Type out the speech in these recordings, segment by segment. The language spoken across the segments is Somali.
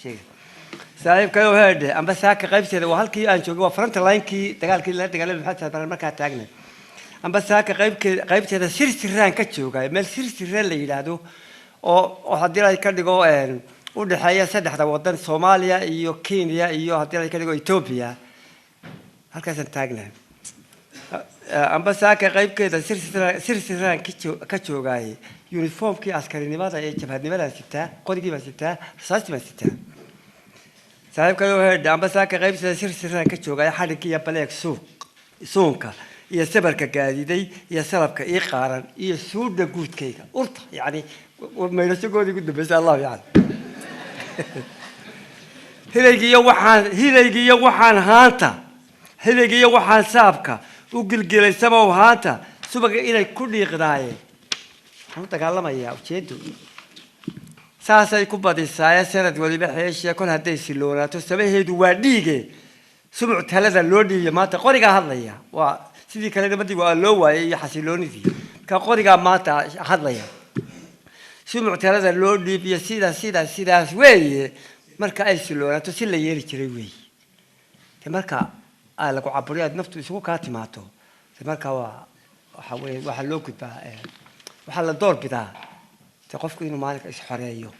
شيء صاحب كانوا هذا أم بس هاك قيب سيد وهالكي أنشوا جوا فرنت لاين كي تقال كي لا تقال بحث هذا المكان تاجنا أم بس هاك قيب سيد سيران كتشوا قاي مال سيران اللي يلادو أو هدي لا يكاد جوا وده حياة سد حتى وطن صوماليا إيو كينيا إيو هدي لا يكاد جوا إثيوبيا هالكاسن تاجنا أم بس هاك قيب كده سيران كتشوا قاي يونيفورم كي عسكري نبضة يجبهني بلا ستة قدي كي بستة رصاص ما ستة صاحب كانوا هاد بس هاك غيب سيران كتشوا قاي حد كي يبلغ سونكا يسبر كجادي يسرب كإيقارن يسود جود كيكا أرط يعني وما يرسقوا دي قد بس الله يعني هيلاقي يوحان هانتا هيلاقي يوحان سابكا وقل قل سما وهانتا سبق إلى كل يقداي هم تكلم يا وشيدو ساسا يكون بدي سايا سنة ولي بحيش يكون هدي سلونا تستمع هيدو واديجي سمعت هذا اللودي ما تقولي هذا يا وسيدي كلام بدي وقالوا يحسلوني فيه كقولي ما هذا يا سمعت هذا اللودي بيسيدا وي مركا أي سلونا تسيل يري كريوي تمركا لقوا عبريات نفط يسوق كاتماتو تمركا وحوي وحلوك بقى وحل الدور بتاعه تقفك إنه مالك إيش حرية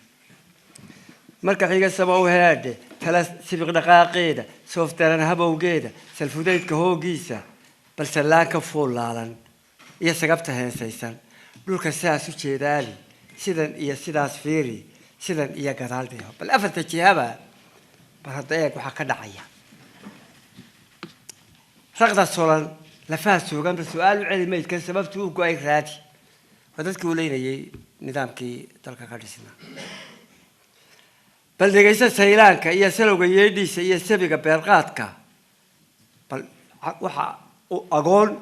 مركز حيجة سماو هذا ثلاث سبق دقائق سوف ترى هبا وجيدة سلفوديت كهو جيسة بل سلاك فول لالن إيه سقفتها سيسن لوك الساس وشي دالي سيدن إيه سيداس فيري سيدن إيه قتال ديها بل أفرت الشهابة بهدايك وحكا دعية رقد الصولان لفاسو قبل السؤال علمي كان سببته قايك راتي فدتك ولينا نظامكي تلك قادسنا بل دقيسة سيلانك إيا سلوك يديس إيا سبق بيرقاتك بل وحا أقول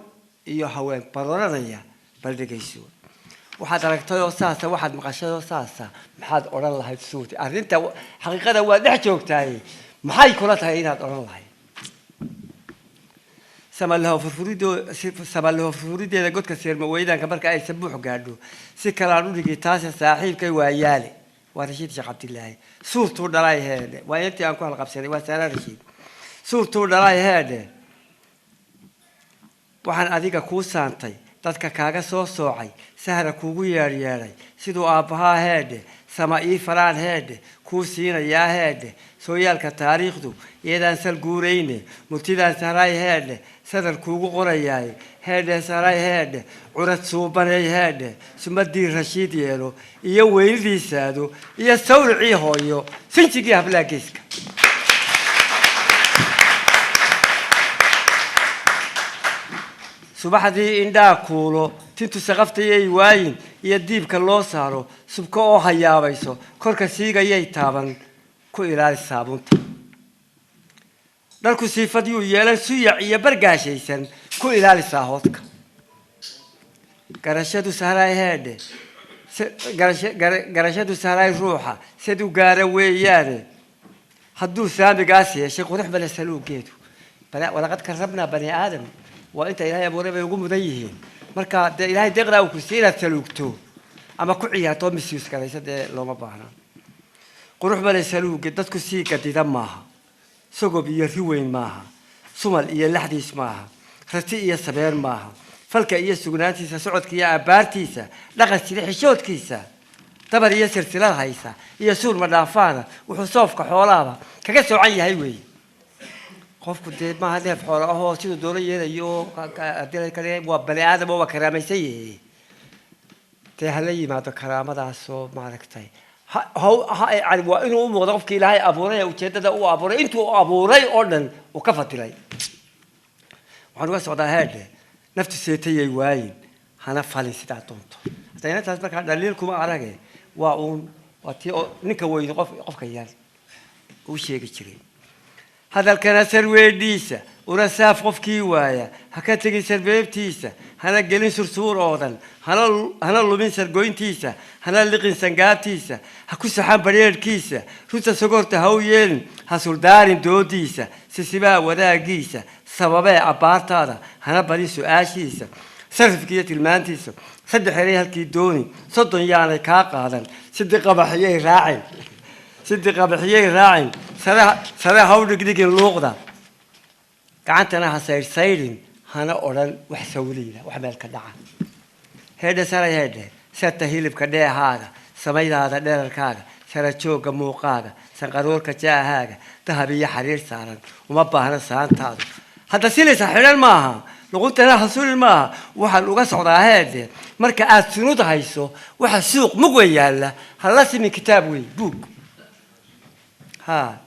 إيا هوين برورانيا بل دقيسو وحد ركتو ساسا واحد مقاشدو ساسا محاد أوران الله السوتي أنت حقيقة وادح جوكتاي محاي كلتها إناد أوران الله سمالها في فرودي إذا قلت كثير مويدا كبرك أي سبوح قادو سكرانو لقي تاسع صاحب كي ويالي ورشيد شيخ عبد الله صورته دراي هذا وينتي أنكو القبسري وسأل رشيد صورته دراي هذا وحن أديك كوسانتي dadka kaaga soo soocay sahra kugu yeeryaaray sidoo aabaha heede samaa'i faraan heede ku siinaya heede sooyaalka taariikhdu iyadaan sal guureyne murtidaan saray heede sadar kugu qorayaay heede saray heede curad suubanay heede sumadii rashiid yeelo iyo weyldiisaadu iyo sawricii hooyo sinjigii hablaagiska subaxdii indhaa kuulo tintu saqaftayay waayin iyo diibka loo saaro subka oo hayaabayso korka siigayay taaban ku ilaali saabunta dharku siifadii yeelan suyac iyo bargaashaysan ku ilaali saahoodka garashadu saaray heede garashadu saaray ruuxa siduu gaara weeyaane hadduu saamigaas yeeshay qurux bale saluugeedu walaqad karrabnaa bani aadam وأنت إلهي أبو ربي يقوم ذيه مركا إلهي تقرأ وكسيرة سلوكتو أما كعيا توم سيوس كذا يسد لو ما بعنا قروح بلا سلوك قدت كسي كتير معها سوق بيرثوين معها سمال إيه لحديس معها خرتي إيه سبير معها فلك إيه سجناتي سعود كيا بارتيسا لقت سلاح شوت كيسا تبر إيه سلسلة هايسا إيه سور مدافعنا وحصوف كحولابا كجسوا عي هايوي قف كنت ما هذا في حوار هو شو دوري يو أدير كلام وبني آدم هو كرامة سيء تهلي ما تكرامة ده سو ما ركتاي هو يعني وإنه موظف كي لا أبوري وشدة ده وأبوري أنتوا أبوري أردن وكفت لي وحنا بس هذا هذا نفس الشيء يواين هنا فالي ستاتونت تاني تاسبك دليل كم عرقة وأون وتي نكوي قف كيان وشيء كتير هذا الكلام سروي ديسة ورساف قف كيوايا هكتلي سربيب تيسة هنا جلين سرسور أوضن هنا اللومين سرقوين تيسة هنا اللقين سنقات تيسة هكو سحاب برير كيسة روتا سقور تهويين هسولدارين دو ديسة سسبا ودا جيسة سبابا عبارت هذا هنا بريسو آشيسة صرف كية المان تيسة صدق حريها الكيدوني صدق يعني كاقا هذا صدق بحيه راعي صدق بحيي راعين سلا هودك ديك اللوقدة كعنت أنا هسير سيرين هنا أوران وحسولينا وحمل كدعة هذا سلا هذا ستهيل بكده هذا سميد هذا دير الكاغا سلا شوك موقاغا سنقرور كجاء هذا ذهبي حرير سارن وما بهنا سان تادو هذا سيل سحر الماها لقلت أنا حصول الماء وحن وقصد هذا مركز سنود هايسو وحسوق مقوي هلا هلا من كتابي بوك ها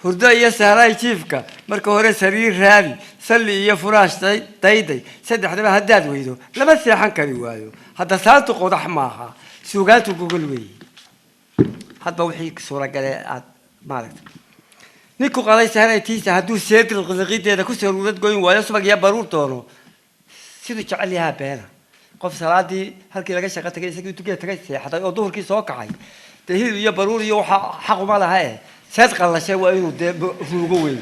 هرداء سهراي كيفك مركز هوري سرير هذه سلي يا فراش تايدي سد حدا هداد ويدو لما سيحن كريوايو هذا سالتو قضح معها سوقاتو جوجل وي هذا بوحيك صورة قال مالك نيكو قال سهراي تيسا هدو سيد الغزقيت هذا كسر ولد قوي ويا سبق يا برور تونو سيدو تعليها بينا قف صلاتي هلكي لقى شقتك كي سكتو تجي تجي حتى يوضوه كي سوقعي تهيل يا برور يو حق ما لها صدق الله شيء وينو ده فوقوي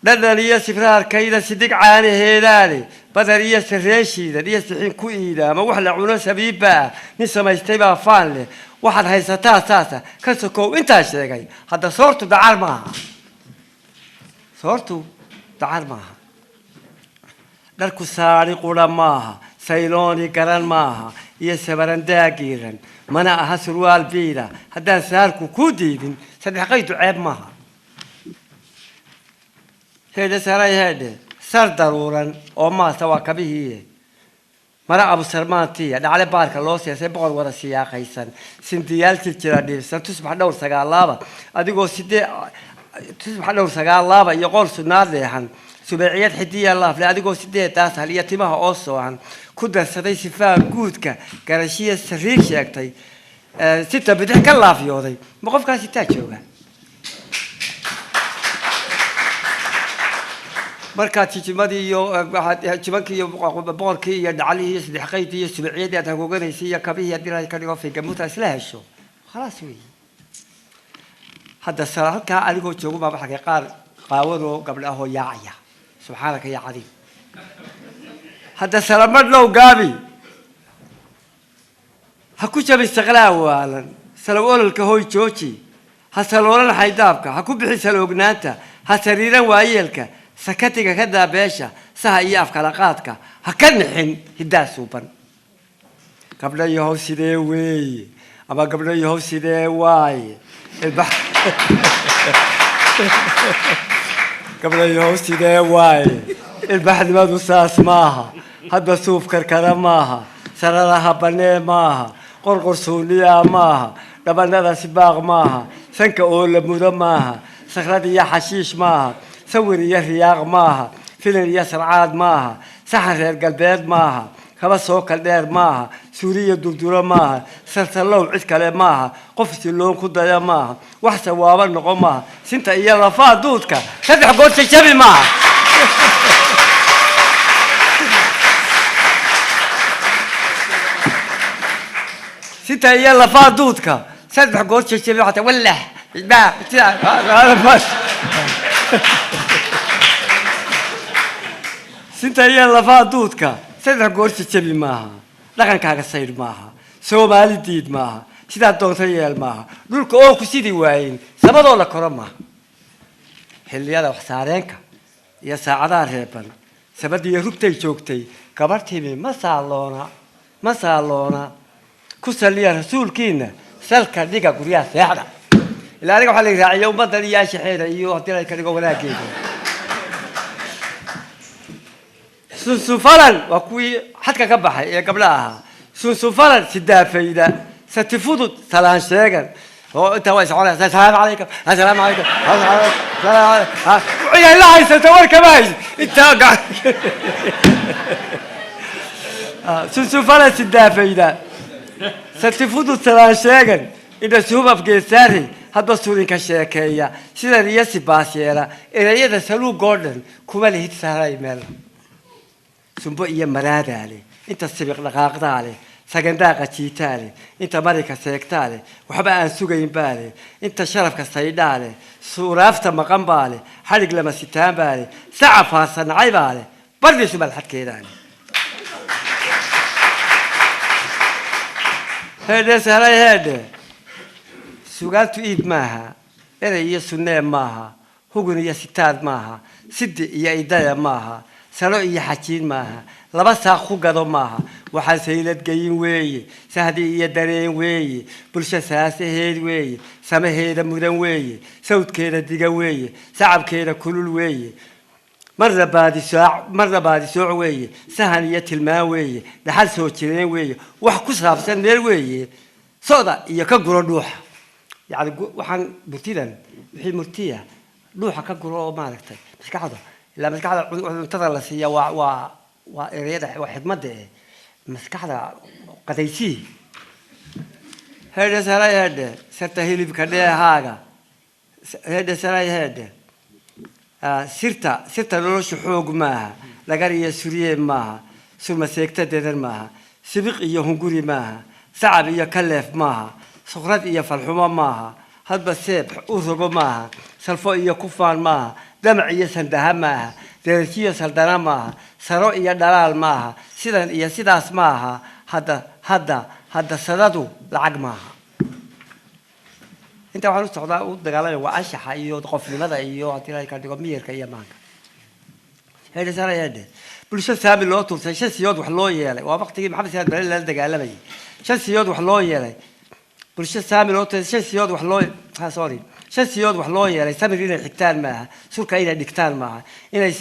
لأن سفرار كيدا صدق عاني هيداني بدرية سريشي درية سحين كويدا ما وحلا عنا سبيبا نسا ما يستيبا فانلي واحد هيستا ساسا كسكو انت اشتغي هذا صورته دعار معها صورته دعار معها دركو ساري قولا معها سيلوني قران معها يسبرن داقيرا منا أهسروال بيرا هذا ساركو كوديدين صدقيتو عيب معها هذا سراي هذا سر ضرورا أو ما سوى كبيه مرا أبو سرمانتي هذا على بارك الله سياسة بقول ورا سياق إنسان سنديال تجرادي سنتصبح دور سجال لابا أديكو سيد تصبح دور سجال لابا يقول سناد لهن سبعيات حدية الله فلا أديكو سيد تاس هل يتمها أوصو عن كده سدي سفاء جود كرشية سريك شاكتي ستة بدك الله في يوضي مقف كان ستة شوكا مركز تجمدي يو تجمكي يو بوركي يدعلي يسد حقيتي يسبعيد يتحققون يسيا كبيه يدير كانوا في جموت سلاهشو خلاص وي هذا الصراحة كان عليكم تجوا ما بحكي قاوروا قبله يعيا سبحانك يا عظيم هذا سلامت لو قابي هكوش بيستغلاه والا سلوون الكهوي تشوشي هسلوون الحيدابك هكو بحي سلوقناتا هسريرا وايلك سكتك كذا باشا سها إياف كلاقاتك هكنحن هدا سوبر قبل يهو سيدي وي أما قبل يهو سيدي واي قبل يهو سيدي واي البحر ما دوساس ماها هذا سوف كركرة ماها سرارها بني ماها قرقر سوليا ماها لبنا سباغ ماها سنك أول مدة ماها سخرتي يا حشيش ماها سوري يا رياض ماها فيلم يا سرعاد ماها سحر القلبيد ماها خبص هوك الدير ماها سوريا دردورة ماها سلسلو عسكري ماها قفص اللون خدايا ماها وحسا وابر نقو ماها سنتا إيا رفا دودك سدح قوت الشبي ماها سنتا إيا رفا دودك سدح قوت الشبي حتى ولح هذا بس سنتا يلا فادوتك سيدنا قرش تشبي معها لكن كاغا سير معها سومالي ديد معها سيدا دكتور يال معها دولك اوكو سيدي واين سبب ولا كرمها هل يلا وحسارينك يا ساعدا ريبن سبب يروبتي جوجتي كبرتي من ما سالونا كسلي رسول كينا سلك ديغا غريا سيحدا إلا أنا قال لك راعي وبدل يا شحيرة أيوه ترى كذا ولا كذا سنسفرا وكوي حتى كبح يا قبلها سنسفرا سدا فيدا ستفوت ثلاث شيء هو أنت وايس على السلام عليكم السلام عليكم السلام عليكم يا الله يستوى كمان أنت قاعد سنسفرا سدا فيدا ستفوت ثلاث شيء إذا سوبا في جساري هذا سوري كشيكية سيدا رياسي باسيرا إذا يدا سلو جوردن كمالي هيت سهراي ميلا سنبو إيا مراد علي إنت السبق لقاقد علي ساقنداقة تشيتالي إنت ماريكا سيكتالي وحبا أنسوغين بالي إنت شرفك سيدالي سورافتا مقام بالي حرق لما ستان بالي ساعة فاسن عيبالي بردي سبال حد كيداني هذا سهل هذا سؤال تؤيد معها إذا هي سنة معها هو هي ستات معها سد هي إداية معها سلو هي حكين معها لبس أخو قدو معها وحسيلة جايين ويا سهدي هي دارين ويا برشة ساسة هيد ويا سما هيدا مدن ويا صوت كيدا دقا ويا سعب كيدا كل ويا مرة بعد ساعة ويا سهنية الماء ويا لحال سوتشين ويا وحكو سافسن دير ويا صودا هي كجرو روح يعني وحن بتيلن وحي مرتية روحها كجرو ما ركتي مش كحدا لا مش كحدا انتظر لسيا وإريد واحد مدة مش كحدا قديسي هذا سراي هذا سرتهيلي بكده هذا هذا سراي هذا سرتا لولش حوق معها لقرية سورية معها ثم سيكتا دير معها سبق إيا هنقوري معها صعب إيا كلف معها سقراط إيا فالحمام معها هدب السيب أوثقو معها سلفو إيا كفان معها دمع إيا سندها معها ديرتيا سلدنا معها سرو إيا دلال معها سيدان إيا سيداس معها هذا سدادو لعق معها أنت وحنا نستخدم ودقالنا وأشحة إيو تقف لماذا إيو عتيرة كارديو مير كيا معك هذا سر هذا بلش سامي الله توصل شن سياد وحلو يلا ووقت تيجي محمد سياد بلال دقالنا بيجي شن سياد وحلو يلا بلش سامي الله توصل شن سياد وحلو سوري شن سياد وحلو يلا سامي فينا حكتان معها سور كاينة دكتان معها إنه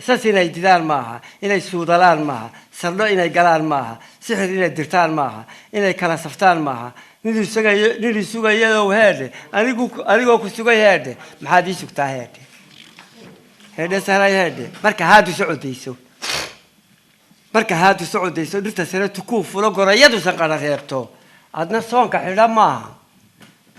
ساسينا يدلال معها إنه سودلال معها سرلو إنه جلال معها سحر إنه درتان معها إنه كلا سفتان معها نري سوغا يلو هذا أنا كسوغا هذا ما حد يسوق هذا سراي هذا مركا هادو سعوديسو مركا هادو سعوديسو درت سنة تكوف ولا قرية سنقنا غيرتو عندنا صون كحلا ما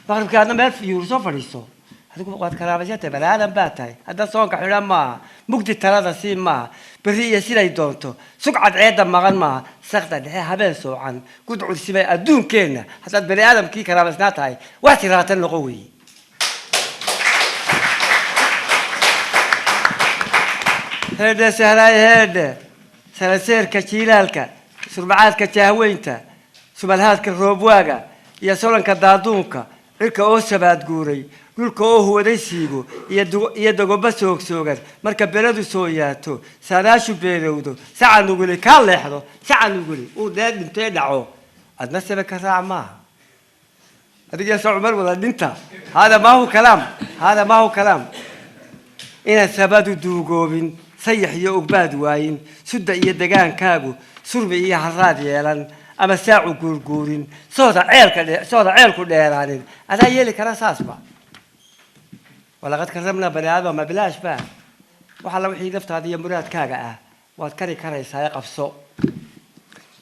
بعرف كأننا ما في يورسو فريسو هذا وقت كرامجته بالعالم باتاي هذا صون كحلا ما مقدر ثلاثة سين ما بري يصير يدونتو سوق عد عيدا مغان ما سقط ده هبسوا عن قد عود سباق الدون كنا حتى بني آدم كي كرامسنات هاي واحترات القوي هذا سهراي هذا سلسير كشيلالك سربعات كتهوينتا سبالهات كالروبواغا يا سولن كدادونكا إلك أو سبات جوري يقولك أو هو ريسيجو يدعو بسوق سوقر مركب بلده سوياتو سراشو بيرودو ساعة نقولي كان لحظة ساعة نقولي وده نتدعو أدنى سبك الرعمة هذا يا عمر ولا أنت هذا ما هو كلام إن سبادو دوغوبين سيح يوقباد واين سد يدقان كابو سرب إيه حراد يلان أما ساعو قورقورين صوت عيلك ديرانين هذا يلي كان ساسبا ولقد كرمنا بني آدم ما بلاش بقى وحلا وحي لفت هذه مراد كاغا واتكري كري سايق افسو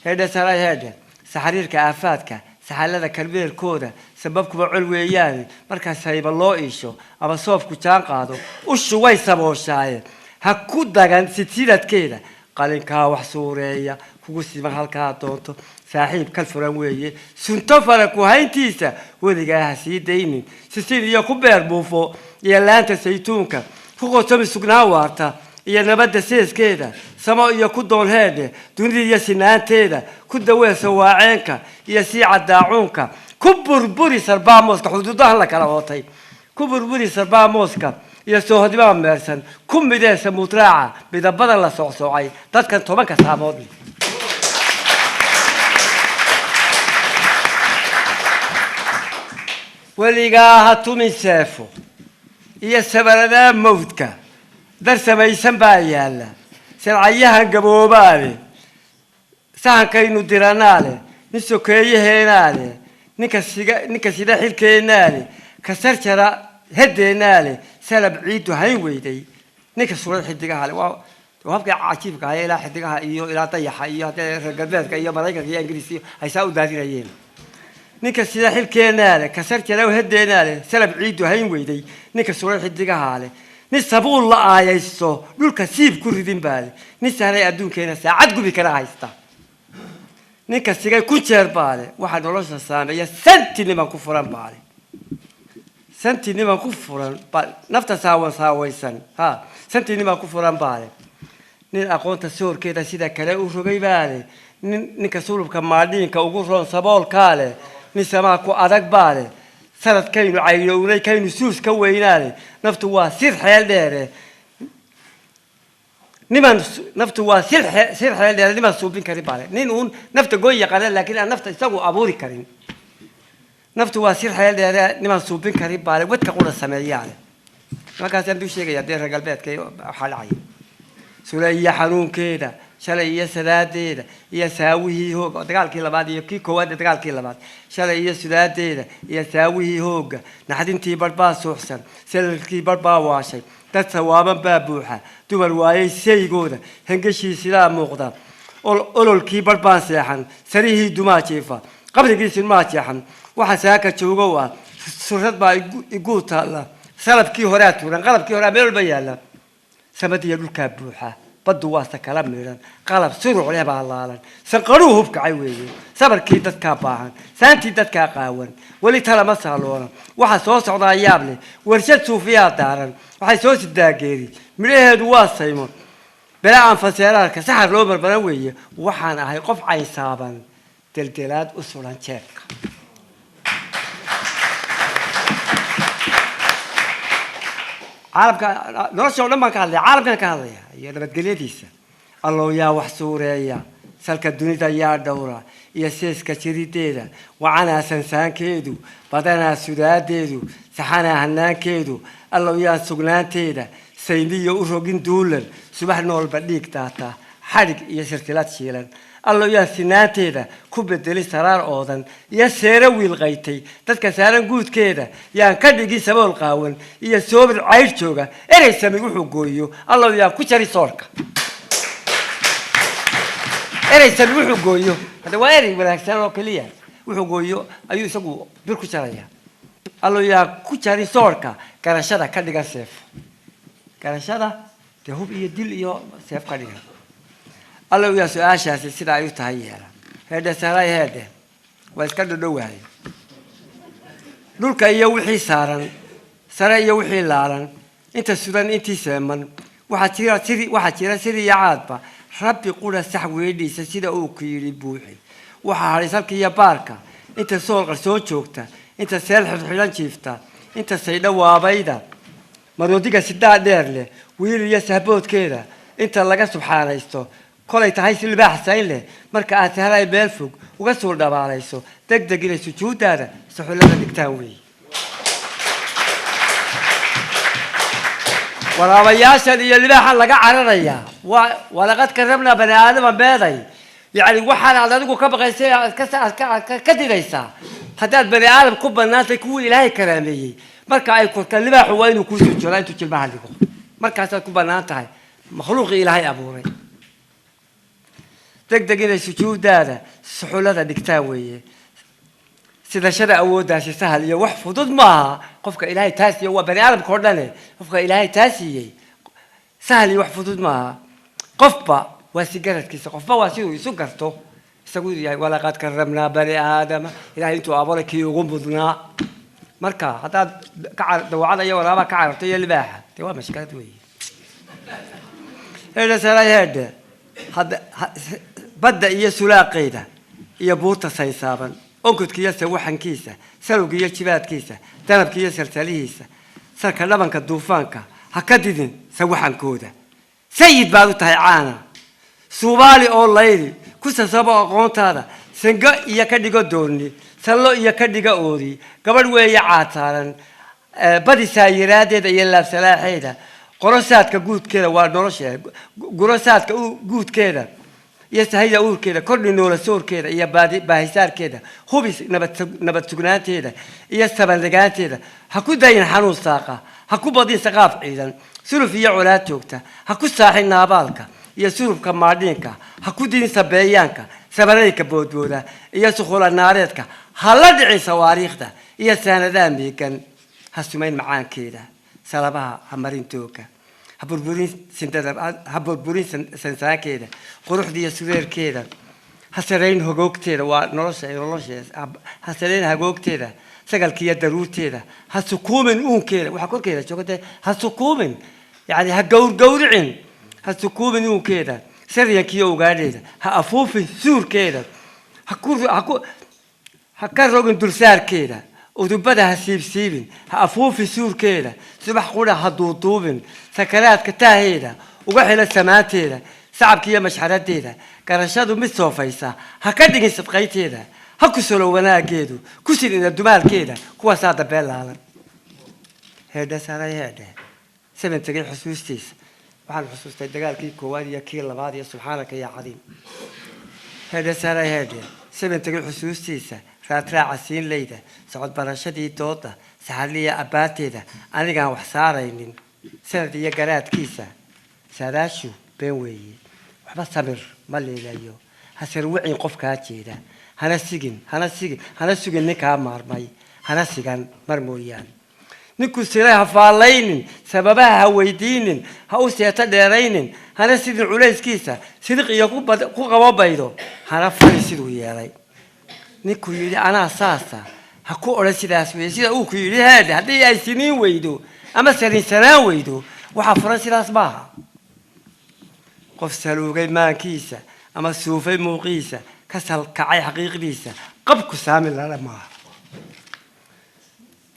هذا سراي هذا سحرير كافاتك سحلada kalbeel kooda sababku cul weeyaan marka sayba loo iisho ama soofku jaan qaado ushu way sabooshaayeen ha ku dagan sididadkeeda qalinka wax suureeya kugu siman halka doonto saaxiib kal furan weeye sunto fara ku hayntiisa wadiga sii deynin sidii iyo ku beer buufo iyo laanta saytuunka ku qoto sugnaa waarta iyo nabadda seeskeeda samo iyo ku doolheede dunida sinaanteeda ku daweesa waaceenka iyo si cadaacuunka ku burburi sarbaamoska xuduudaha la kala hootay ku burburi sarbaamoska iyo soo hodibaa meersan ku mideesa mutraaca midabada la socsoocay dadkan tobanka saamood weligaa ha tumin seefo iyo sabarada mawdka darsamaysan baa yaala sharciyahan gaboobaale sahankaynu diranaale nin sokeeyaheenaale ninka sida xilkeenaale ka sarjara hedeenaale salab ciidu hayn weyday ninka suurad xidigaha le waa habka cajiibka ah ilaa xidigaha iyo ilaa dayaxa iyo reer galbeedka iyo maraykanka iyo ingiriisiyo haysaa u daadinayeen ninka sida xilkeenaale ka sarjara hedeenaale salab ciidu hayn weyday ninka suurad xidigaha le نسبول لا آيسو لولك سيب كردين بالي نسهري أدون كينا ساعد قبي كنا هايستا نيكا سيغاي كوشير بالي واحد ولوش السامي يا سنتي نما كفران بالي سنتي نما كفران بالي نفتا ساويسان سنتي نما كفران بالي نين أقوان تسور كيدا سيدا كلا أوشوغي بالي ninka sulubka maadhiinka ugu roon saboolkaa leh nin samaa ku adag baa leh sanadkaynu caynownay kaynu suus ka weynaale naftu waa sir xeel dheere niman naftu waa sir xeel dheere niman suubin karin baa leh nin uun nafta goyn yaqaana laakiin aan nafta isagu abuuri karin naftu waa sir xeel dheere niman suubin karin baa leh wadka qura sameeyaale markaasaan buu sheegayaa dee reer galbeedka waxaa dhacay sulaiya xanuunkeeda shalay iyo sadaadeeda iyo saawihii hooga dagaalkii labaad iyo kii koowaad dagaalkii labaad shalay iyo sadaadeeda iyo saawihii hooga naxdintii barbaa suuxsan salalkii barbaa waashay dad sawaaban baa buuxa dumar waayay saygooda hengashii sidaa muuqda ololkii barbaan seexan sarihii dumaa jiifa qabrigiisi maa jeexan waxa saaka joogow ah surad baa iguu taalla salabkii horaa tuuran qalabkii horaa meel walba yaalla samadiya dhulkaa buuxa baddu waa sakala miidhan qalab suruc leh baa laalan sanqaruu hubkacay weeye sabarkii dadkaa baahan saantii dadkaa qaawan weli talama saaloona waxa soo socdaa yaab leh warshad suufiyaa daaran waxay soo sidaageeri midhaheedu waa saymo belaa aan faseeraarka saxar loo barbaran weeye waxaan ahay qof caysaaban deldelaad u sulan jeebka caalamka nolosha oo dhan baan ka hadlaya caalamkan ka hadlaya iyo nabadgelyadiisa allow yaa wax suureeya salka dunida yaa dhowra iyo seeska jirideeda wacanaa sansaankeedu badanaa sudaadeedu saxanaa hanaankeedu allow yaa sugnaanteeda sayniyo u rogin duulan subax noolba dhiig daata xadhig iyo silsilad shiilan allow yaa sinaanteeda ku bedeli saraar oodan iyo seero wiilqaytay dadka saaran guudkeeda yaan ka dhigi sabool qaawan iyo soobir cayr jooga erey sami wuxuu gooyo allow yaa ku jari soorka erey sami wuxuu gooyo hadda waa erey wanaagsan oo keliya wuxuu gooyo ayuu isagu bir ku jaraya allow yaa ku jari soorka garashada ka dhigan seef garashada dee hub iyo dil iyo seef ka dhigan allow yaa su-aashaasi sida ay u tahay yeela heedhe saray heedhe waa iska dhadhowahay dhulka iyo wixii saaran sare iyo wixii laalan inta sudan intii seeman waxaa jira sidii yacaadba rabbi qura sax weedhiisa sida uu ku yidhi buuxi waxaa hadhay salka iyo baarka inta sool qarsoon joogta inta seel xidxidhan jiifta inta saydho waabayda maroodiga sidaa dheer leh wiil iyo sahboodkeeda inta laga subxaanaysto kolay tahay si libaax sayn leh marka aad sahlay meel fog uga soo dhabaalayso degdeg inay sujuudaada suxullada dhigtaan weeye waraabayaashan iyo libaaxan laga cararayaa walaqad karramnaa bani aadama beeday yacni waxaan aad adigu ka baqaysay ka didaysaa haddaad bani aadam ku bannaantay kuwii ilaahay karaameeyey marka ay kurta libaaxu waa inuu kuu sujuudaa intuu jilmaha dhigo markaasaad ku bannaan tahay makhluuqii ilaahay abuuray degdeg inay sujuudaada suxullada dhigtaan weeye sidashada awooddaasi sahal iyo wax fudud maaha qofka ilaahay taa siiyey waa bani aadamka oo dhane qofka ilaahay taa siiyey sahal iyo wax fudud maaha qofba waa si garadkiisa qofba waa siduu isu garto isagu yahay walaqad karramnaa bani aadama ilaahay intuu abuuray kii ugu mudnaa marka haddaad dawacada iyo walaaba ka cararto iyo libaaxa dee waa mashkalad weeye heedhe saray heedhe badda iyo sulaaqeyda iyo buurta saysaaban onkudka iyo sawaxankiisa salowga iyo jibaadkiisa danabka iyo salsalihiisa salka dhabanka duufaanka ha ka didin sawaxankooda sayid baad u tahay caana suubaali oo layli ku sasabo aqoontaada sango iyo ka dhigo doonni sallo iyo ka dhiga oodi gabadh weeye caataaran badi saayiraadeeda iyo laabsalaaxeeda qorosaadka guudkeeda waa nolosheeda gorosaadka guudkeeda iyo sahayda uurkeeda kordhi noola soorkeeda iyo baahisaarkeeda hubis nabad sugnaanteeda iyo sabandagaanteeda ha ku dayin xanuun saaqa ha ku badin saqaaf ciidan suluf iyo colaad joogta ha ku saaxin naabaalka iyo sulufka maadhiinka ha ku didin sabeeyaanka sabarayka boodbooda iyo sukhula naareedka ha la dhicin sawaariikhda iyo saanadaha miigan ha sumayn macaankeeda salabaha ha marin dooga ha burburin sansaankeeda quruxda iyo sureerkeeda ha sarayn hogoogteeda waa nolosheeda ha sarayn hagoogteeda sagalka iyo daruurteeda ha sukuumin uunkeeda waxaa korkeeda joogtay ha sukuumin yani ha gawrgawricin ha sukuumin uunkeeda سريا كيو قاعدين هأفوف سور كده هكرر درسار كده ودبدا هسيب هأفوف سور كده سبح قولا هدوطوبن سكرات كتاهيدا وقحل السماء تيدا سعب كيا مشحرات تيدا كرشادو متسوفيسا هكدغ سبقيتيدا هكسلو وناجيدو كسرين الدمال كده كوا ساده بيلا هذا سراي هذا سمن تجي حسوستيس waxaan xusuustay dagaalkii koowaad iyo kii labaad iyo subxaanaka ya cadiim hada saaray hada sababta xusuustiisa raadraaca siin leeyda socod barashadii dooda saxaliya abaateeda aniga wax saaraynin sanad iyo garaadkiisa saadaashu been weeye waxba samir ma leelayo hasir wicin qofka jeeda hana sigin ninka maarmay hana sigan marmooyaan نكو سيرها فالين سببها ويدين هاوسيتا ديرين هنا سيد العليس كيسا صدق يقوب قوة بيدو هنا فريسيدو يالي نكو يلي أنا أساسا هكو أرسيدا سوي سيدا أوكو يلي هذا يا سنين ويدو أما سنين سنة ويدو وحفرسيدا أصباها قف سلوغي ما كيسا أما سوفي موقيسا كسل كعي حقيق ليسا قبكو سامي لما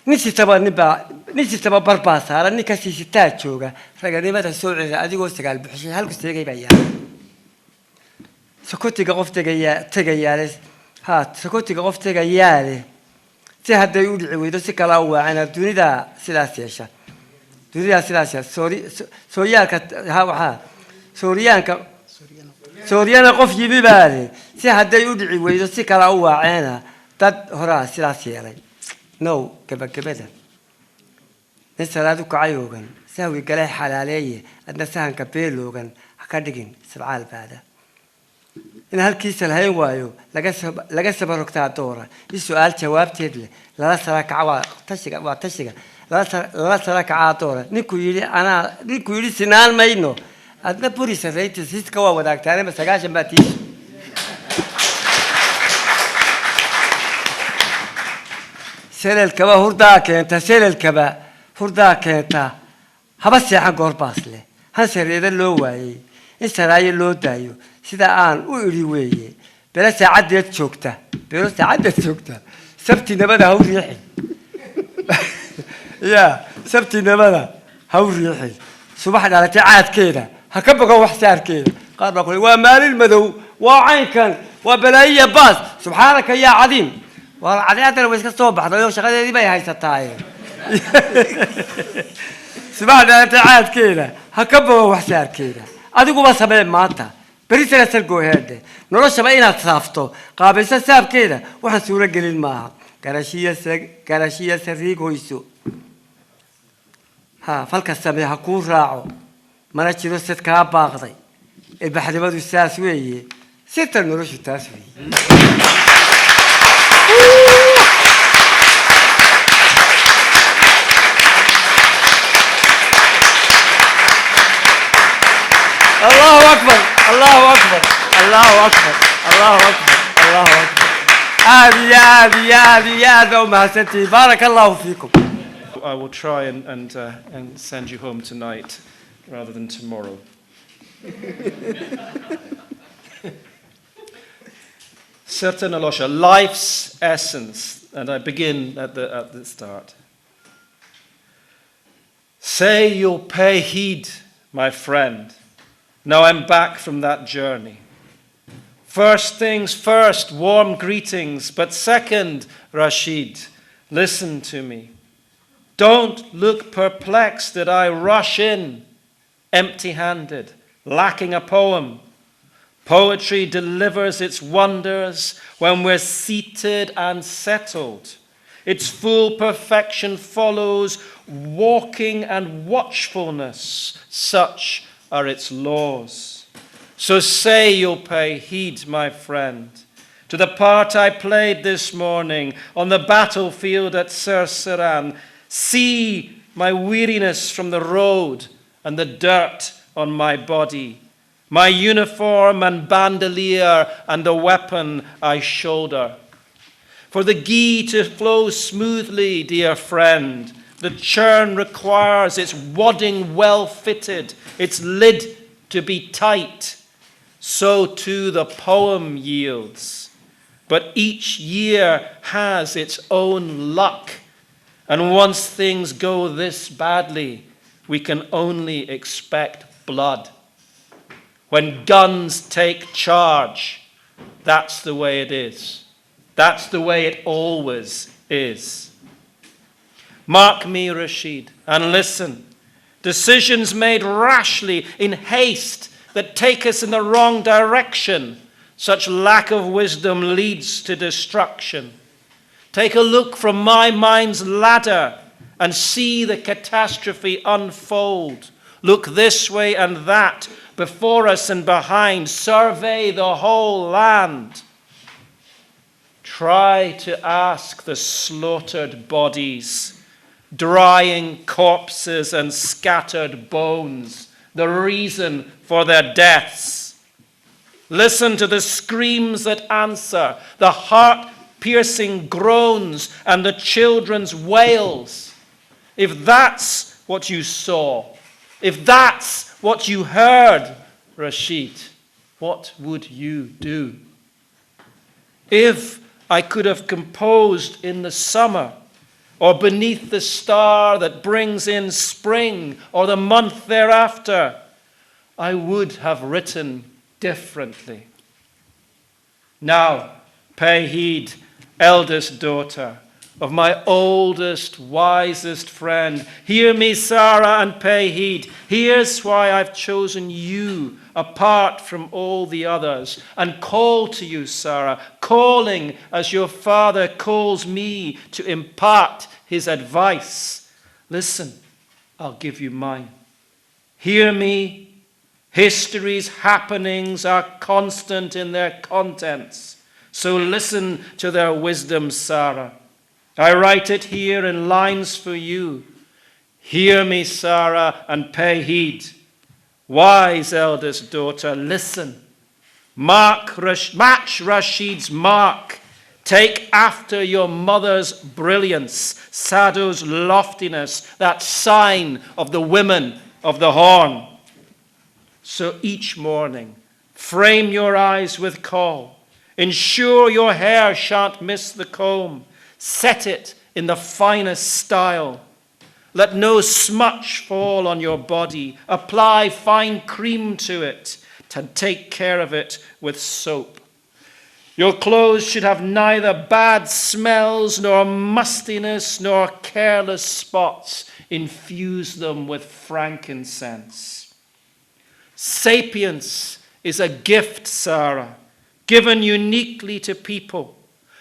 نسي تبا برباس على نكسي ستات شوقة فقال ماذا سوعي أدي قوستك على البحشي هل قوستك بيا سكوتي قفتك تجيالس هات سكوتي قفتك يالي تهدى يودع ويدو سكلاوة عنا دونيدا سلاسيشة دونيدا سلاسيشة سوريانك ها سوريانا قف يبي بالي تهدى يودع ويدو سكلاوة عنا تد هرا سلاسيشة نو كبدا نسأل كعيوغن سوي قلي حلالية أدنى سهن كبيلوغن هكادقين سبعال بعده إن هالكيس الهين وايو لقى سبركتا دورة السؤال جواب تدلي لا سراك عوا تشيك لا سراك عاطورة نيكو يلي سنان ما ينو أدنى بوري سريت سيس كوا وداك تاني بس هكاش مباتيش سيل الكبا هرداك أنت سيل الكبا هرداك أنت هبص عن قرباس له هنسريد اللواي إنسراي اللو دايو سيدا آن ويريوي بلا سعادة شوكتا سبتي نبدا هو ريحي يا سبتي نبدا هو ريحي صباح على تعاد كده هكبقى وحسار كده قال بقول ومال المذو وعين كان وبلايا باس سبحانك يا عظيم والعادات لو بس صوب حضر يوم شغال دي بيها يستطيع سبحان تعاد كده هكبوا وحشار كده أديكوا بس بين ماتا بريسة سلقوا هذا نروش بقينا تصافتو قابل ساب كده وحنسورة قليل معها كراشية سريق ويسو ها فالك السمي هكون راعو ما نشيرو ست كاب باغضي البحر بدو الساسوية ستة نروش التاسوية الله أكبر الله أكبر الله أكبر الله أكبر الله أكبر يا دوما ستي بارك الله فيكم. I will try and send you home tonight rather than tomorrow. Certain Alosha, life's essence, and I begin at the start. Say you'll pay heed, my friend. Now I'm back from that journey. First things first, warm greetings, but second, Rashid, listen to me. Don't look perplexed that I rush in empty-handed, lacking a poem. Poetry delivers its wonders when we're seated and settled. Its full perfection follows walking and watchfulness. Such are its laws. So say you'll pay heed, my friend, to the part I played this morning on the battlefield at Sirsaran. See my weariness from the road and the dirt on my body, my uniform and bandolier and the weapon I shoulder. For the ghee to flow smoothly, dear friend, the churn requires its wadding well fitted, its lid to be tight. so too the poem yields. But each year has its own luck. And once things go this badly, we can only expect blood. When guns take charge, that's the way it is. That's the way it always is. Mark me, Rashid, and listen. Decisions made rashly, in haste, that take us in the wrong direction. Such lack of wisdom leads to destruction. Take a look from my mind's ladder and see the catastrophe unfold. Look this way and that, before us and behind. Survey the whole land. Try to ask the slaughtered bodies, drying corpses and scattered bones, the reason for their deaths. Listen to the screams that answer, the heart-piercing groans and the children's wails. If that's what you saw, if that's what you heard, Rashid, what would you do? If I could have composed in the summer, or beneath the star that brings in spring, or the month thereafter, I would have written differently. Now, pay heed, eldest daughter of my oldest, wisest friend. Hear me, Sarah, and pay heed. Here's why I've chosen you apart from all the others, and call to you, Sarah, calling as your father calls me to impart his advice. Listen, I'll give you mine. Hear me. History's happenings are constant in their contents, so listen to their wisdom, Sarah. I write it here in lines for you. Hear me, Sarah, and pay heed. Wise eldest daughter, listen. Match Rashid's mark. Take after your mother's brilliance, Sado's loftiness, that sign of the women of the Horn. So each morning, frame your eyes with caul. Ensure your hair shan't miss the comb. Set it in the finest style. Let no smutch fall on your body. Apply fine cream to it, to take care of it with soap. Your clothes should have neither bad smells, nor mustiness, nor careless spots. Infuse them with frankincense. Sapience is a gift, Sarah, given uniquely to people.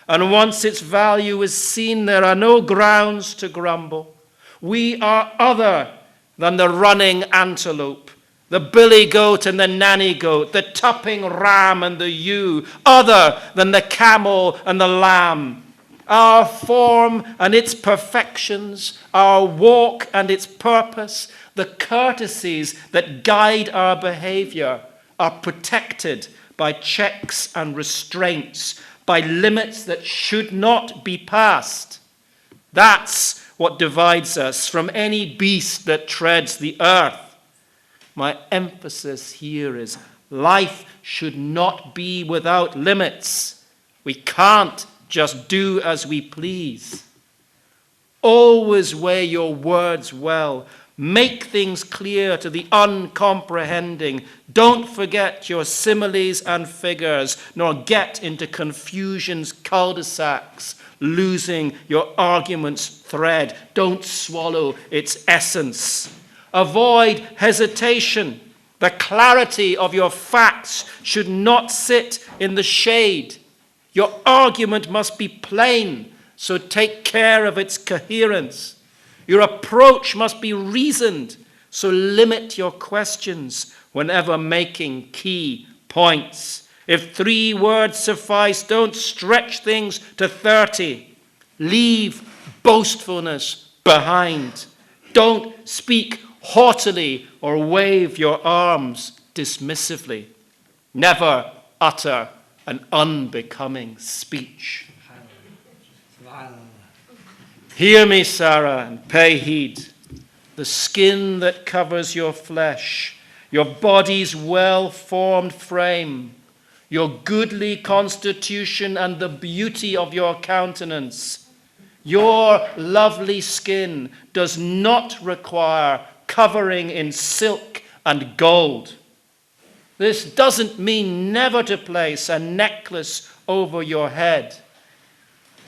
And once its value is seen, there are no grounds to grumble. We are other than the running antelope, the billy goat and the nanny goat, the tupping ram and the ewe, other than the camel and the lamb. Our form and its perfections, our walk and its purpose, the courtesies that guide our behavior are protected by checks and restraints, by limits that should not be passed. That's what divides us from any beast that treads the earth. My emphasis here is life should not be without limits. We can't just do as we please. Always weigh your words well. Make things clear to the uncomprehending. Don't forget your similes and figures, nor get into confusion's cul-de-sacs, losing your argument's thread. Don't swallow its essence. Avoid hesitation. The clarity of your facts should not sit in the shade. Your argument must be plain, so take care of its coherence. Your approach must be reasoned, so limit your questions whenever making key points. If 3 words suffice, don't stretch things to 30. Leave boastfulness behind. Don't speak haughtily or wave your arms dismissively. Never utter an unbecoming speech. Hear me, Sarah, and pay heed. The skin that covers your flesh, your body's well-formed frame, your goodly constitution and the beauty of your countenance. Your lovely skin does not require covering in silk and gold. This doesn't mean never to place a necklace over your head.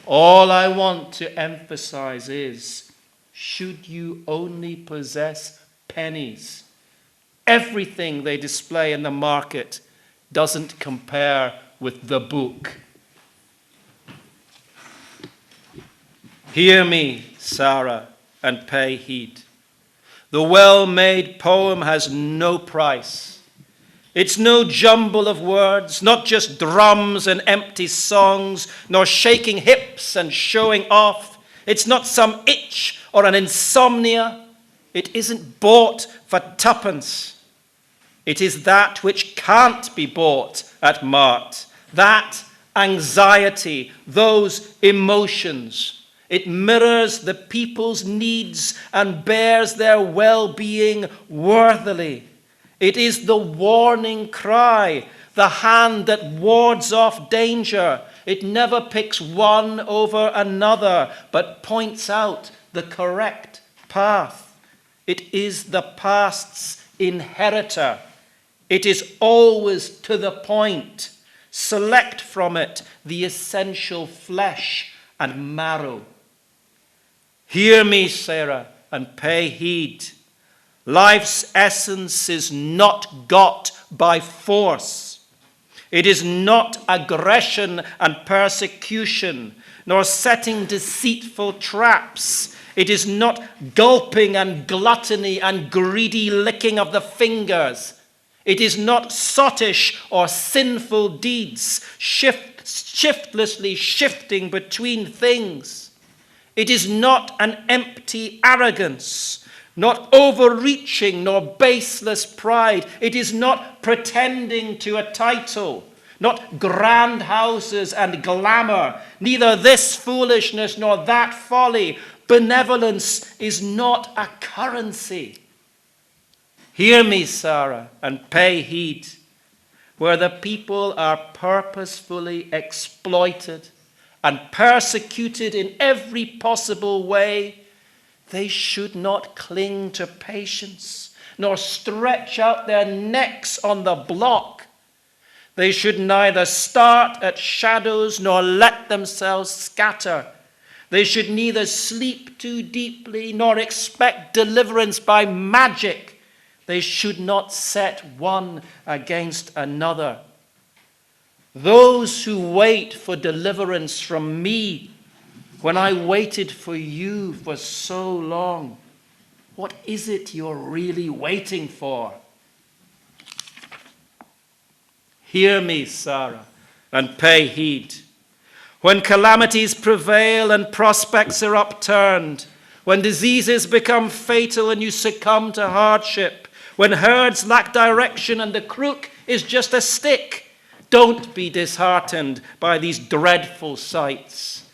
All I want to emphasize is, should you only possess pennies, everything they display in the market doesn't compare with the book. Hear me, Sarah, and pay heed. The well-made poem has no price. It's no jumble of words, not just drums and empty songs, nor shaking hips and showing off. It's not some itch or an insomnia. It isn't bought for tuppence. It is that which can't be bought at mart. That anxiety, those emotions. It mirrors the people's needs and bears their well-being worthily. It is the warning cry, the hand that wards off danger. It never picks one over another, but points out the correct path. It is the past's inheritor. It is always to the point. Select from it the essential flesh and marrow. Hear me, Sarah, and pay heed. Life's essence is not got by force. It is not aggression and persecution, nor setting deceitful traps. It is not gulping and gluttony and greedy licking of the fingers. It is not sottish or sinful deeds, shiftlessly shifting between things. It is not an empty arrogance, not overreaching nor baseless pride. It is not pretending to a title, not grand houses and glamour, neither this foolishness nor that folly. Benevolence is not a currency. Hear me, Sarah, and pay heed. Where the people are purposefully exploited and persecuted in every possible way, they should not cling to patience, nor stretch out their necks on the block. They should neither start at shadows nor let themselves scatter. They should neither sleep too deeply nor expect deliverance by magic. They should not set one against another. Those who wait for deliverance from me, when I waited for you for so long, what is it you're really waiting for? Hear me, Sarah, and pay heed. When calamities prevail and prospects are upturned, when diseases become fatal and you succumb to hardship, when herds lack direction and the crook is just a stick, don't be disheartened by these dreadful sights.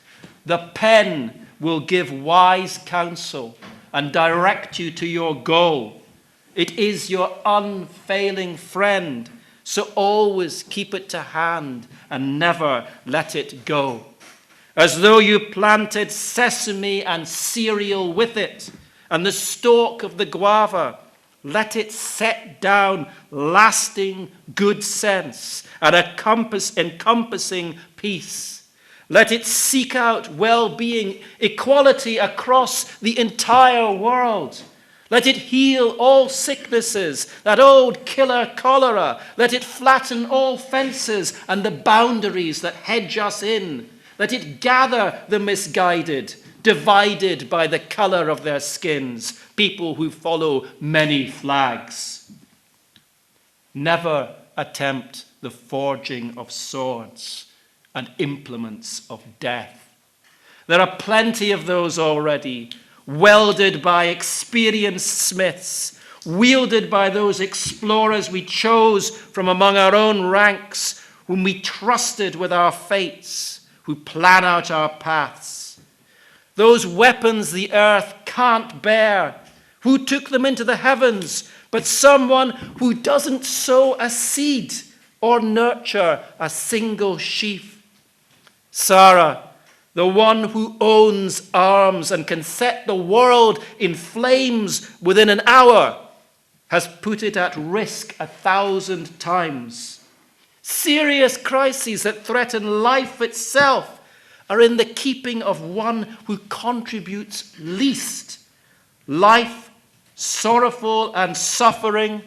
The pen will give wise counsel and direct you to your goal. It is your unfailing friend, so always keep it to hand and never let it go. As though you planted sesame and cereal with it, and the stalk of the guava, let it set down lasting good sense and encompassing peace. Let it seek out well-being, equality across the entire world. Let it heal all sicknesses, that old killer cholera. Let it flatten all fences and the boundaries that hedge us in. Let it gather the misguided, divided by the color of their skins, people who follow many flags. Never attempt the forging of swords and implements of death. There are plenty of those already, welded by experienced smiths, wielded by those explorers we chose from among our own ranks, whom we trusted with our fates, who plan out our paths. Those weapons the earth can't bear, who took them into the heavens, but someone who doesn't sow a seed or nurture a single sheaf. Sarah, the one who owns arms and can set the world in flames within an hour, has put it at risk 1,000 times. Serious crises that threaten life itself are in the keeping of one who contributes least. Life, sorrowful and suffering,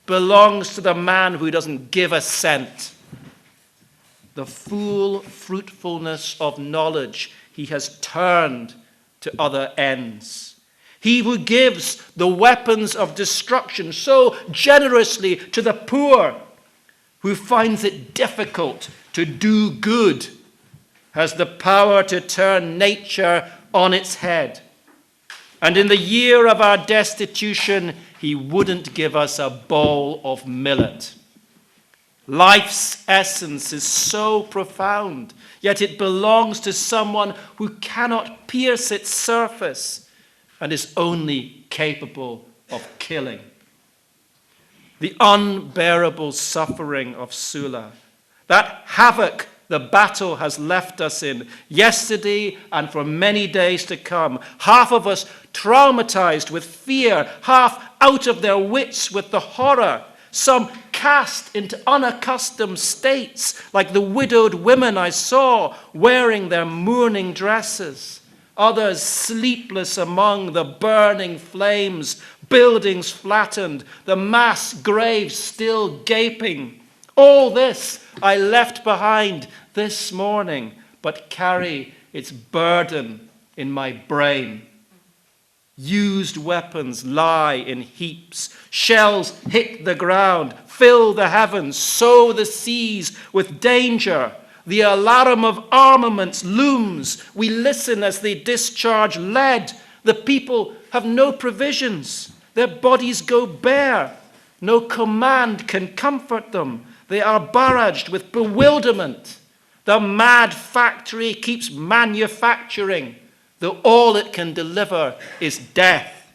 belongs to the man who doesn't give a cent. The full fruitfulness of knowledge he has turned to other ends. He who gives the weapons of destruction so generously to the poor, who finds it difficult to do good, has the power to turn nature on its head. And in the year of our destitution, he wouldn't give us a bowl of millet. Life's essence is so profound, yet it belongs to someone who cannot pierce its surface and is only capable of killing. The unbearable suffering of Sula, that havoc the battle has left us in yesterday and for many days to come, half of us traumatized with fear, half out of their wits with the horror, some cast into unaccustomed states, like the widowed women I saw wearing their mourning dresses, others sleepless among the burning flames, buildings flattened, the mass graves still gaping. All this I left behind this morning, but carry its burden in my brain. Used weapons lie in heaps. Shells hit the ground, fill the heavens, sow the seas with danger. The alarm of armaments looms. We listen as they discharge lead. The people have no provisions. Their bodies go bare. No command can comfort them. They are barraged with bewilderment. The mad factory keeps manufacturing, though all it can deliver is death.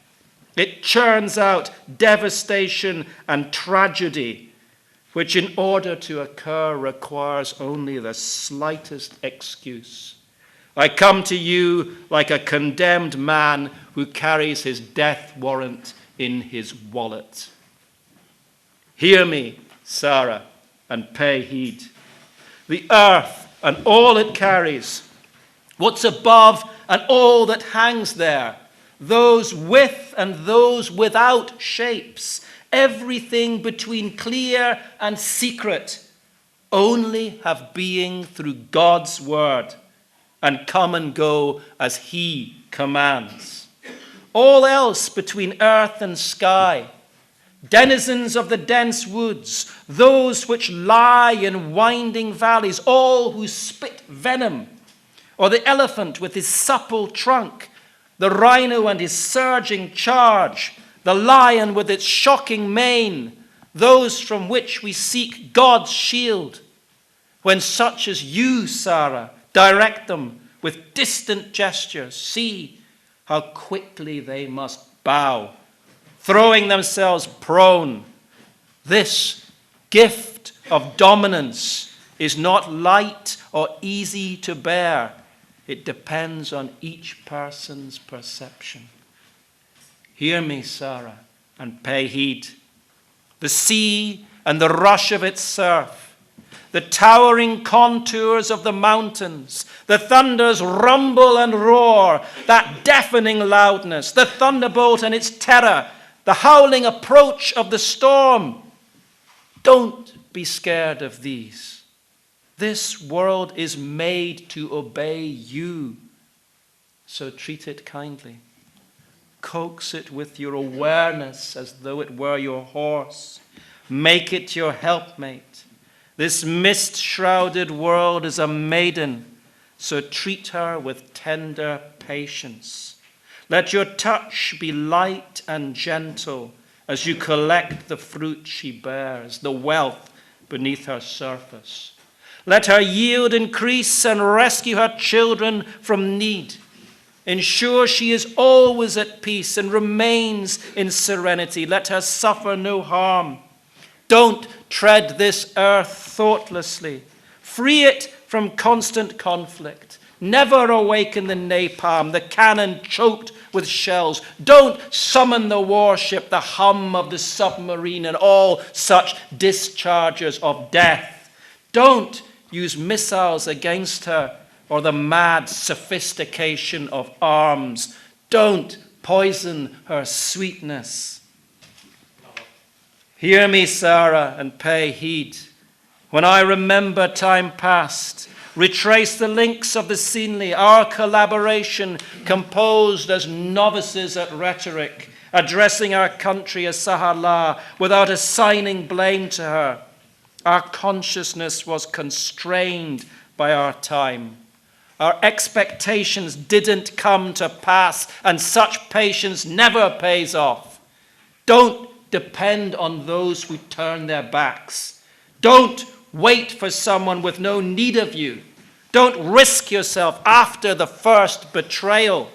It churns out devastation and tragedy, which in order to occur requires only the slightest excuse. I come to you like a condemned man who carries his death warrant in his wallet. Hear me, Sarah, and pay heed. The earth and all it carries, what's above and all that hangs there, those with and those without shapes, everything between clear and secret, only have being through God's word and come and go as he commands. All else between earth and sky, denizens of the dense woods, those which lie in winding valleys, all who spit venom, or the elephant with his supple trunk, the rhino and his surging charge, the lion with its shocking mane, those from which we seek God's shield. When such as you, Sarah, direct them with distant gestures, see how quickly they must bow, throwing themselves prone. This gift of dominance is not light or easy to bear. It depends on each person's perception. Hear me, Sarah, and pay heed. The sea and the rush of its surf, the towering contours of the mountains, the thunder's rumble and roar, that deafening loudness, the thunderbolt and its terror, the howling approach of the storm. Don't be scared of these. This world is made to obey you, so treat it kindly. Coax it with your awareness as though it were your horse. Make it your helpmate. This mist-shrouded world is a maiden, so treat her with tender patience. Let your touch be light and gentle as you collect the fruit she bears, the wealth beneath her surface. Let her yield increase and rescue her children from need. Ensure she is always at peace and remains in serenity. Let her suffer no harm. Don't tread this earth thoughtlessly. Free it from constant conflict. Never awaken the napalm, the cannon choked with shells. Don't summon the warship, the hum of the submarine, and all such discharges of death. Don't use missiles against her or the mad sophistication of arms. Don't poison her sweetness. Hear me, Sarah, and pay heed. When I remember time past, retrace the links of the scenery, our collaboration composed as novices at rhetoric, addressing our country as Sahala without assigning blame to her. Our consciousness was constrained by our time. Our expectations didn't come to pass, and such patience never pays off. Don't depend on those who turn their backs. Don't wait for someone with no need of you. Don't risk yourself after the first betrayal.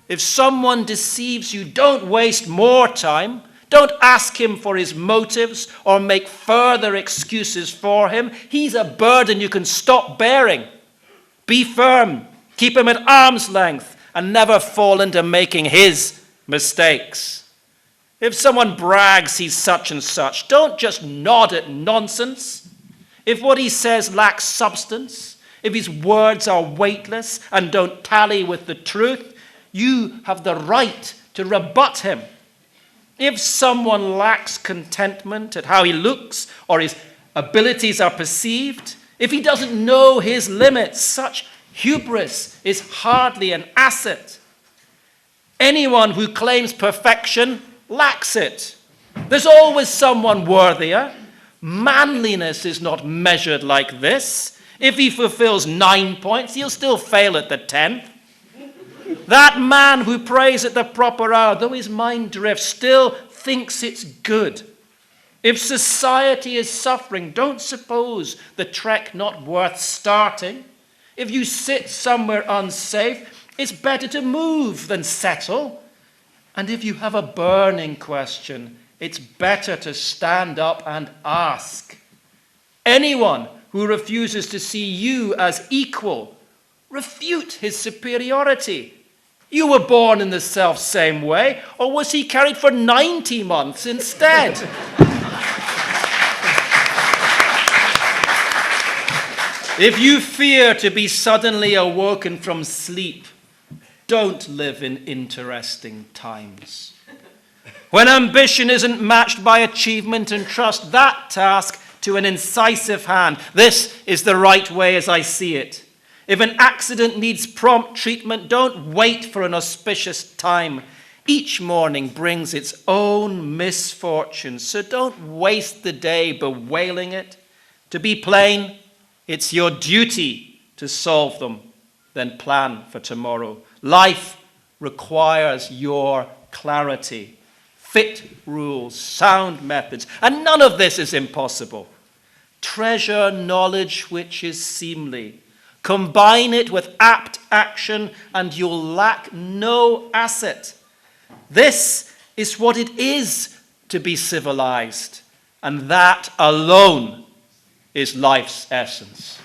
If someone deceives you, don't waste more time. Don't ask him for his motives or make further excuses for him. He's a burden you can stop bearing. Be firm, keep him at arm's length, and never fall into making his mistakes. If someone brags he's such and such, don't just nod at nonsense. If what he says lacks substance, if his words are weightless and don't tally with the truth, you have the right to rebut him. If someone lacks contentment at how he looks or his abilities are perceived, if he doesn't know his limits, such hubris is hardly an asset. Anyone who claims perfection lacks it. There's always someone worthier. Manliness is not measured like this. If he fulfills 9 points, he'll still fail at the 10th. That man who prays at the proper hour, though his mind drifts, still thinks it's good. If society is suffering, don't suppose the trek not worth starting. If you sit somewhere unsafe, it's better to move than settle. And if you have a burning question, it's better to stand up and ask. Anyone who refuses to see you as equal, refute his superiority. You were born in the self-same way, or was he carried for 90 months instead? If you fear to be suddenly awoken from sleep, don't live in interesting times. When ambition isn't matched by achievement, entrust that task to an incisive hand. This is the right way as I see it. If an accident needs prompt treatment, don't wait for an auspicious time. Each morning brings its own misfortunes, so don't waste the day bewailing it. To be plain, it's your duty to solve them, then plan for tomorrow. Life requires your clarity, fit rules, sound methods, and none of this is impossible. Treasure knowledge which is seemly. Combine it with apt action, and you'll lack no asset. This is what it is to be civilized, and that alone is life's essence.